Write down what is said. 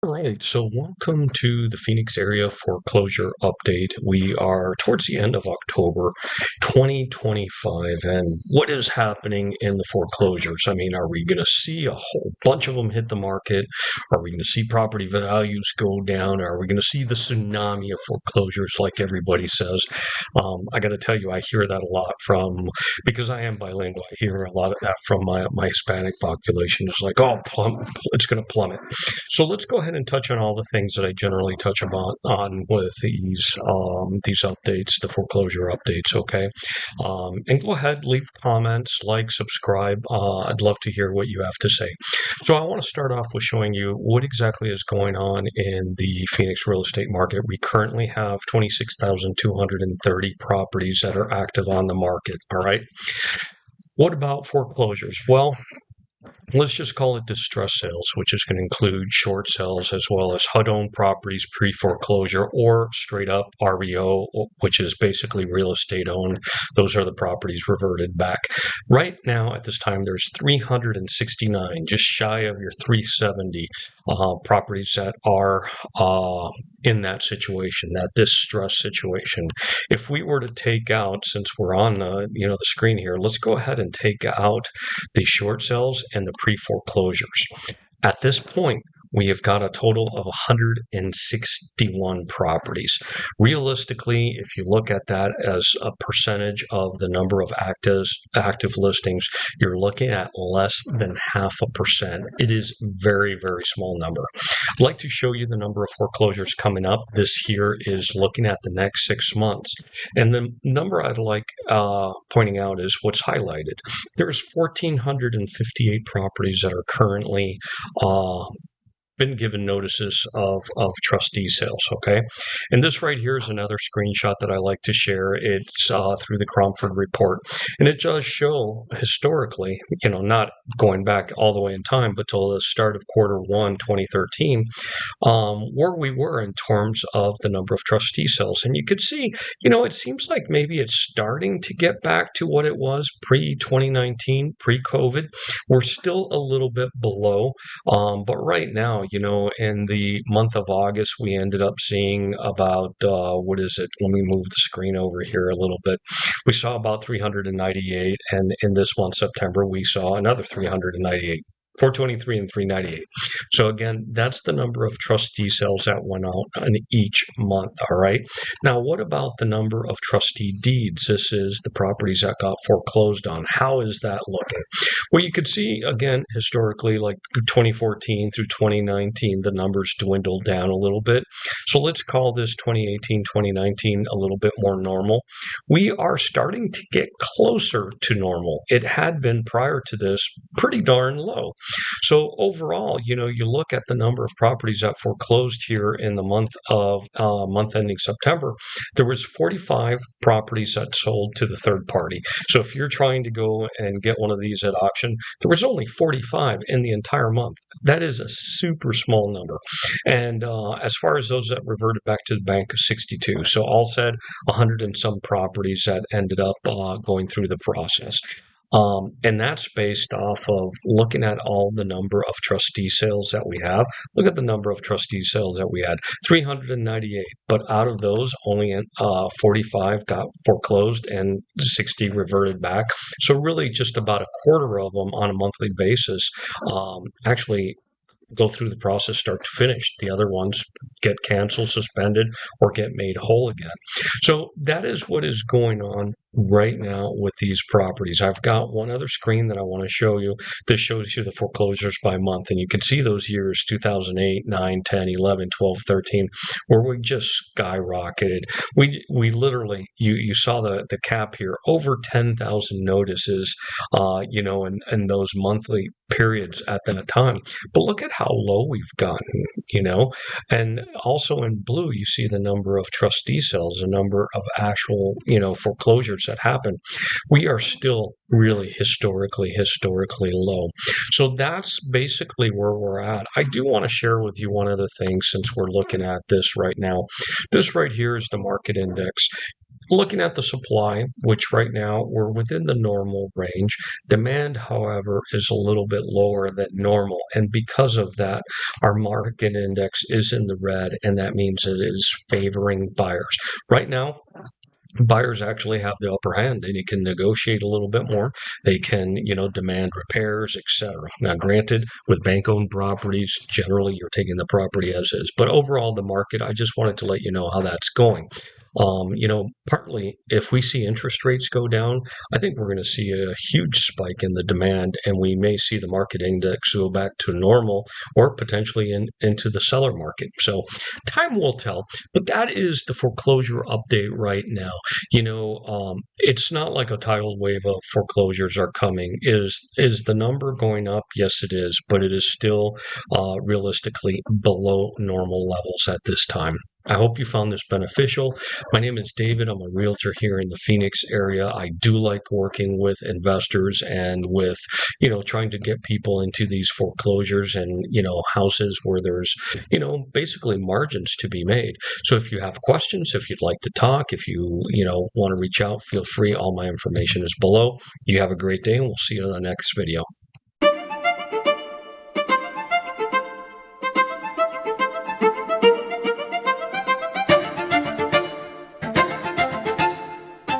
All right, so welcome to the Phoenix area foreclosure update. We are towards the end of October 2025, and what is happening in the foreclosures? I mean, are we going to see a whole bunch of them hit the market? Are we going to see property values go down? Are we going to see the tsunami of foreclosures like everybody says? I got to tell you, I hear that a lot because I am bilingual, I hear a lot of that from my Hispanic population. It's like, oh, it's going to plummet. So let's go ahead and touch on all the things that I generally touch on with these updates, the foreclosure updates. Okay, and go ahead, leave comments, like, subscribe. I'd love to hear what you have to say. So I want to start off with showing you what exactly is going on in the Phoenix real estate market. We currently have 26,230 properties that are active on the market. All right. What about foreclosures? Well, let's just call it distress sales, which is going to include short sales as well as HUD-owned properties pre-foreclosure or straight up REO, which is basically real estate owned. Those are the properties reverted back. Right now, at this time, there's 369, just shy of your 370 properties that are in that situation, that distress situation. If we were to take out, since we're on the screen here, let's go ahead and take out the short sales and the pre-foreclosures. At this point, we have got a total of 161 properties. Realistically, if you look at that as a percentage of the number of active listings, you're looking at less than 0.5%. It is very, very small number. I'd like to show you the number of foreclosures coming up. This here is looking at the next 6 months. And the number I'd like pointing out is what's highlighted. There's 1,458 properties that are currently been given notices of trustee sales. Okay, and this right here is another screenshot that I like to share. It's through the Cromford report, and it does show historically, not going back all the way in time, but till the start of Q1 2013, where we were in terms of the number of trustee sales. And you could see, it seems like maybe it's starting to get back to what it was pre-2019, pre-COVID. We're still a little bit below, but right now, in the month of August, we ended up seeing about, what is it? Let me move the screen over here a little bit. We saw about 398, and in this month, September, we saw another 398. 423 and 398. So again, that's the number of trustee sales that went out in each month. All right. Now, what about the number of trustee deeds? This is the properties that got foreclosed on. How is that looking? Well, you could see, again, historically, like 2014 through 2019, the numbers dwindled down a little bit. So let's call this 2018, 2019 a little bit more normal. We are starting to get closer to normal. It had been prior to this pretty darn low. So overall, you look at the number of properties that foreclosed here in the month ending September, there was 45 properties that sold to the third party. So if you're trying to go and get one of these at auction, there was only 45 in the entire month. That is a super small number. And as far as those that reverted back to the bank, 62. So all said, 100 and some properties that ended up going through the process. And that's based off of looking at all the number of trustee sales that we have. Look at the number of trustee sales that we had, 398. But out of those, only 45 got foreclosed and 60 reverted back. So really just about a quarter of them on a monthly basis actually go through the process start to finish. The other ones get canceled, suspended, or get made whole again. So that is what is going on right now with these properties. I've got one other screen that I want to show you. This shows you the foreclosures by month, and you can see those years 2008, 9, 10, 11, 12, 13, where we just skyrocketed. We literally, you saw the cap here, over 10,000 notices, in those monthly periods at that time. But look at how low we've gotten, and also in blue, you see the number of trustee sales, the number of actual, foreclosures that happen. We are still really historically low. So that's basically where we're at. I do want to share with you one other thing since we're looking at this right now. This right here is the market index. looking at the supply, which right now we're within the normal range, demand, however, is a little bit lower than normal. And because of that, our market index is in the red, and that means it is favoring buyers. Right now, buyers actually have the upper hand. They can negotiate a little bit more. They can, demand repairs, etc. Now, granted, with bank-owned properties, generally you're taking the property as is. But overall, the market, I just wanted to let you know how that's going. Partly if we see interest rates go down, I think we're going to see a huge spike in the demand, and we may see the market index go back to normal or potentially into the seller market. So time will tell. But that is the foreclosure update right now. It's not like a tidal wave of foreclosures are coming. Is the number going up? Yes, it is, but it is still realistically below normal levels at this time. I hope you found this beneficial. My name is David. I'm a realtor here in the Phoenix area. I do like working with investors and with, trying to get people into these foreclosures and, houses where there's, basically margins to be made. So if you have questions, if you'd like to talk, if you, want to reach out, feel free. All my information is below. You have a great day, and we'll see you in the next video.